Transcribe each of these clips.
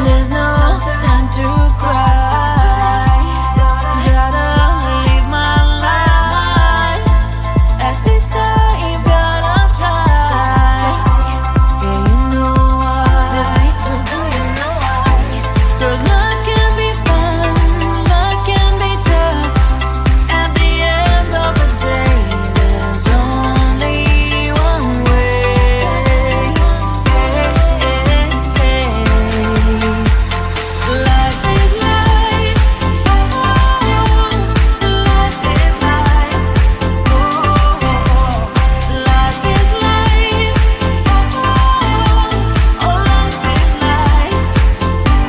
There's no time to cry. Gotta live my life. At this time, gotta try. Yeah, you know why. Cause life can be fun, life can be tough. At the end of the day, there's only one way. Life is life, oh, life is life, oh, life is life, oh, life is life,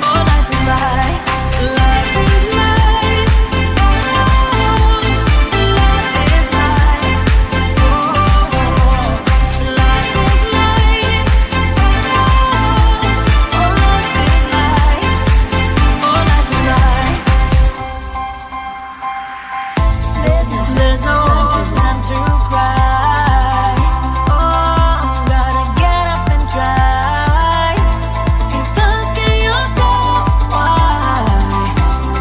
oh, life is life, life is life, oh, life is life, oh, life is life, oh, life is life. There's no time to cry. Oh, gotta get up and try. Keep asking yourself why.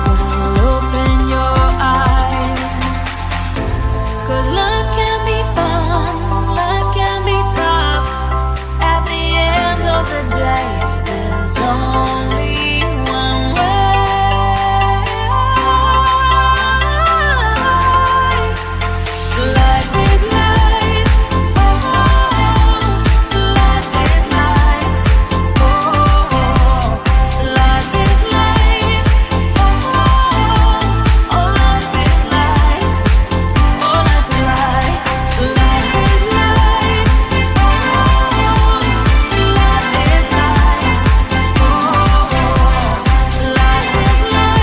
Well, open your eyes. Cause life can be fun, life can be tough. At the end of the day, there's only one way. Life is life, oh, life is life, oh, life is life, oh, life is life, oh, life is life, life is life, oh, life is life, oh, life is life,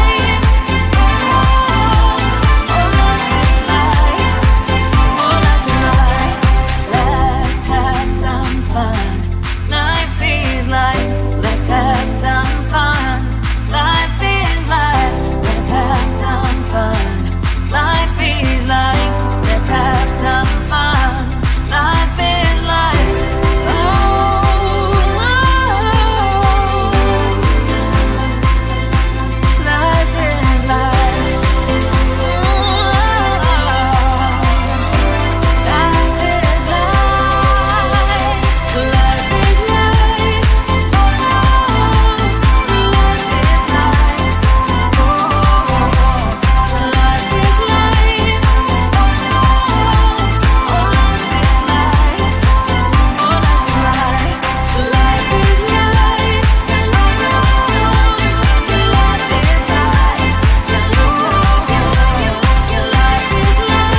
let's have some fun. Life is life. Let's have some fun. Life is life. Let's have some fun. Life is life. Let's have some fun. Life is life. Oh, life is life. Life is life. Life is life. Life is life. Life is life. Life is life.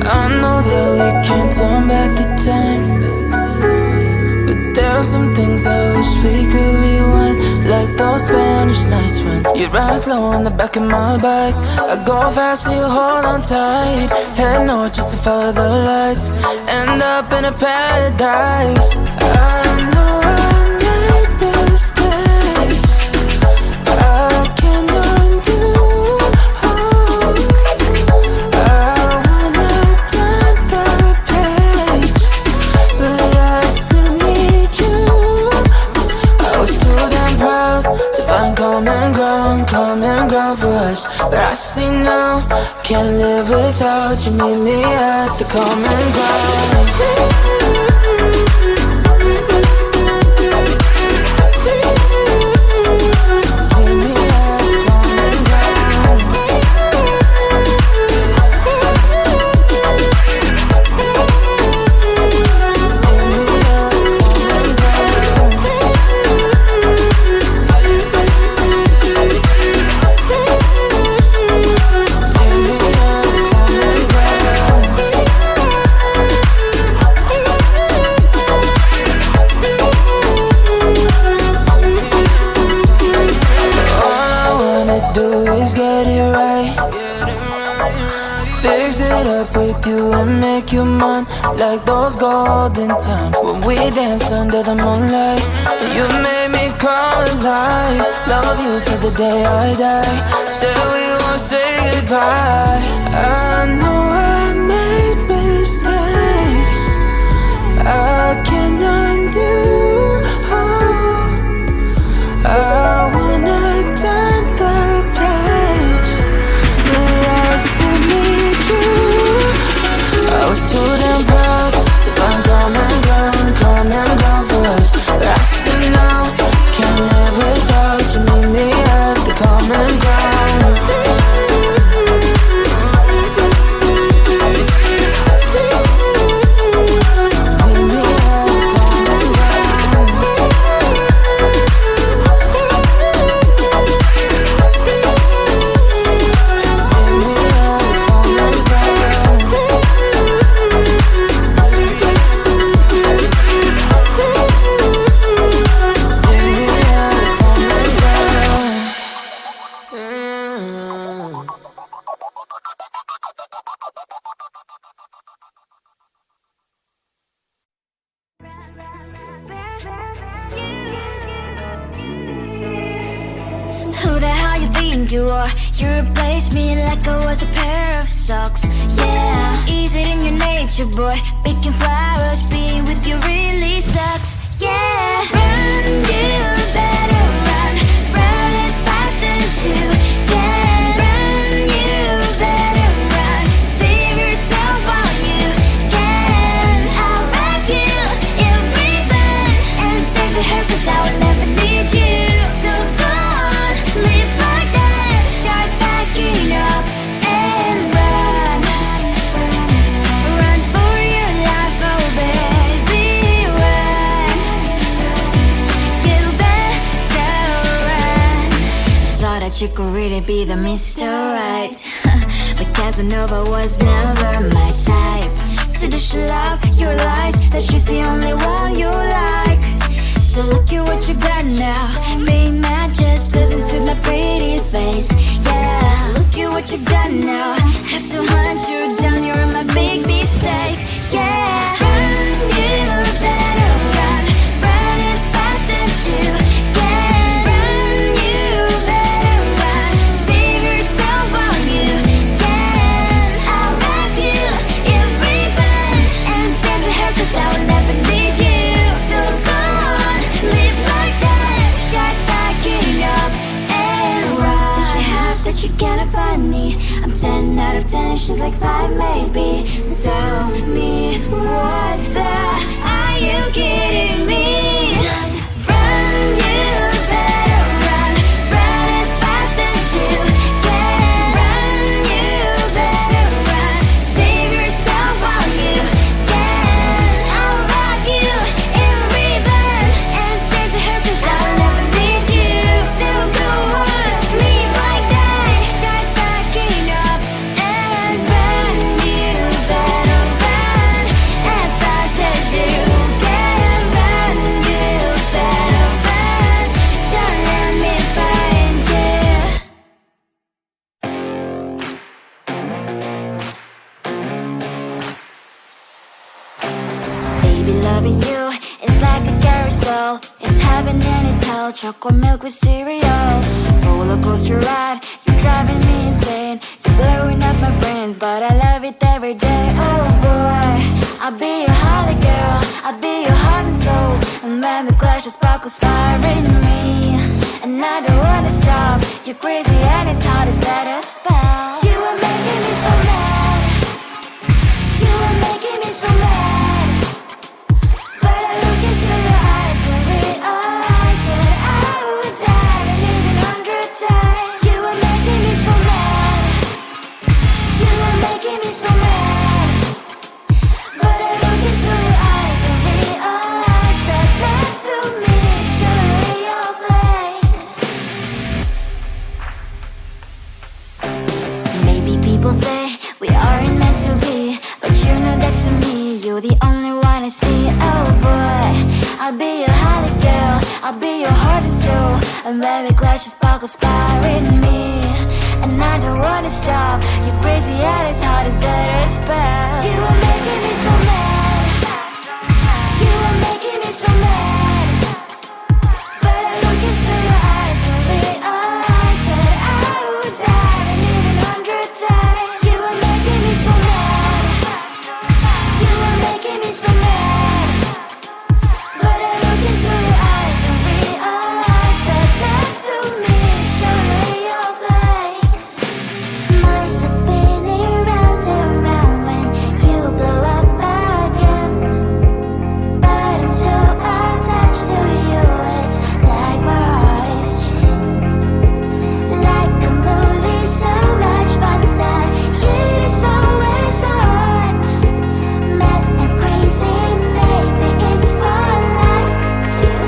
I know that we can't turn back the time, but there are some things I wish we could rewind. Like those Spanish nights when you ride slow on the back of my bike, I go fast and you hold on tight. Head north just to follow the lights, end up in a paradise. I know I made mistakes, I can undo. I wanna turn the page, but I still need you. I was too damn proud to find common ground, common ground for us, but I say no, can't live without you. Meet me at the common ground. Fix it up with you and make you mine, like those golden times when we danced under the moonlight. You made me come alive. Love you till the day I die. Said we won't say goodbye. I know I made mistakes I can't undo. I wanna turn the page, but I still need you. I was too damn proud to find common ground for us, but I said no, can't live without you. Meet me at the common ground. Who the hell you think you are? You replaced me like I was a pair of socks. Yeah, is it in your nature, boy? Picking flowers, being with you really sucks. Yeah, run, you better run. Run as fast as you can. Run, you better run. Save yourself while you can. I'll wrap you in ribbon and save the hair, 'cause I will never need you. So go on, live like that. Start backing up and run. Run for your life, oh baby, run. You better run. Thought that you could really be the Mr. Right, but Casanova was never my type. So does she love your lies, that she's the only one you like? So look at what you got now. Being mad just doesn't suit my pretty face. Yeah, look at what you got now. Have to hunt you down, you're my big mistake. Yeah, run, you better run. Run as fast as you can. Run, you better run. Save yourself while you can. I'll wrap you in ribbon and save the hair, 'cause I will never need you. So go on, live like that. Start backing up and run. Does she have that you cannot find me? I'm 10 out of 10, she's like 5 maybe. So tell me, what the are you kidding me? Run, you better run. Run as fast as you can. Run, you better run. Save yourself while you can. I'll rock you in ribbon and save the hair, 'cause I will never need you. So go on, live like that. Start backing up and run. You better run as fast as you can. Run, you better run. Don't let me find you. Baby, loving you is like a carousel. It's heaven and it's hell. Chocolate milk with cereal. Roller coaster ride, you're driving me insane. You're blowing up my brains, but I love it every day. Oh boy, I'll be your holly girl. I'll be your heart and soul. And when we clash, the sparkles fire in me. And I don't wanna stop. You're crazy and it's hard to set a spell. You were making me so mad. You were making me so mad. But I look into your eyes and realize that I would die and even 100 times. You were making me so mad. You were making me so mad. But I look into your eyes and realize that next to me is surely your place. Maybe people say we aren't meant to be, but you know that to me you're the only one I see. Oh boy, I'll be your holly girl, I'll be your heart and soul, and very glad you sparkle inspiring me. And I don't wanna stop. You're crazy and it's hard as that a spell. You were making me so mad. You were making me so mad. But I look into your eyes and realize that I would die and even 100 times. You were making me so mad. You were making me so mad. But I look into your eyes and realize that next to me is surely your place. Mind was spinning round and round when you blow up again. But I'm so attached to you, it's like my heart is chained. Like a movie, so much fun that it is always on. Mad and crazy, maybe it's for life too.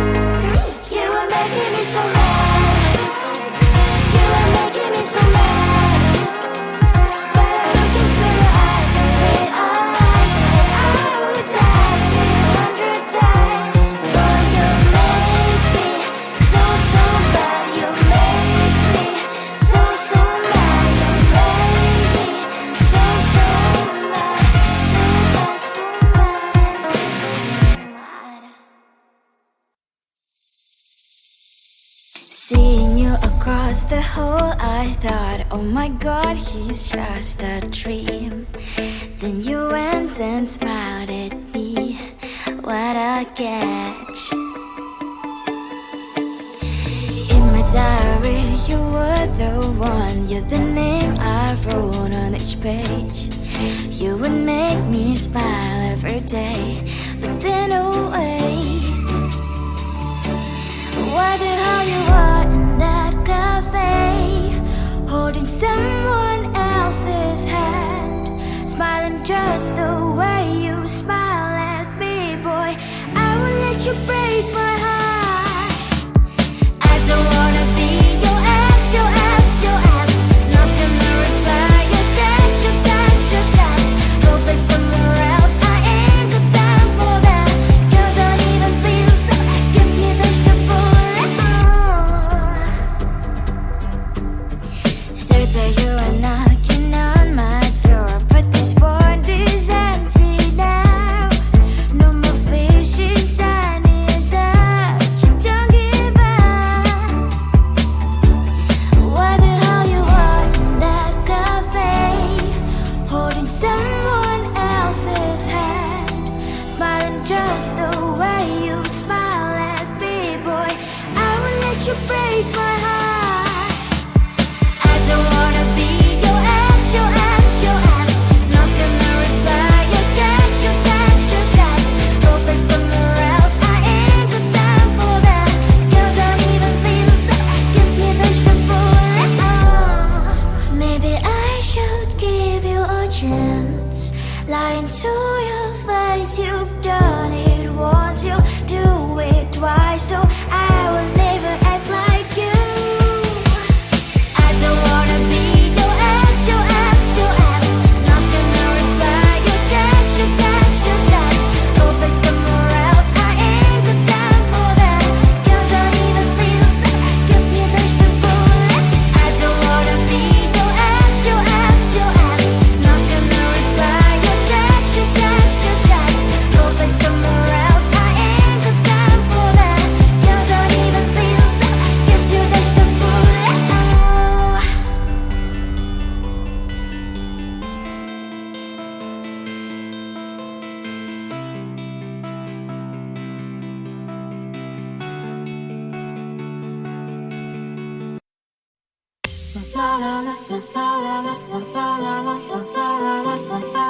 You were making me so mad. You were making me so mad. But I look into your eyes and realize that I would die and even 100 times. Boy, you make me so, so bad. You make me so, so mad. You make me so, so mad. So bad, so mad, so mad. Seeing you across the hall, I thought, oh my god, he's just a dream. Then you went and smiled at me. What a catch. In my diary, you were the one. You're the name I wrote on each page. You would make me smile every day. But then, oh wait, what the hell you are in that cafe, holding someone else's hand, smiling just the way you smile at me, boy. I will let you break my heart. I don't wanna be your ex, your ex, your ex. Not gonna reply your text, your text, your text. Go play somewhere else, I ain't got time for that. Girl, don't even feel so, 'cause you touched the bullet. la la la la la la la la la la la la la la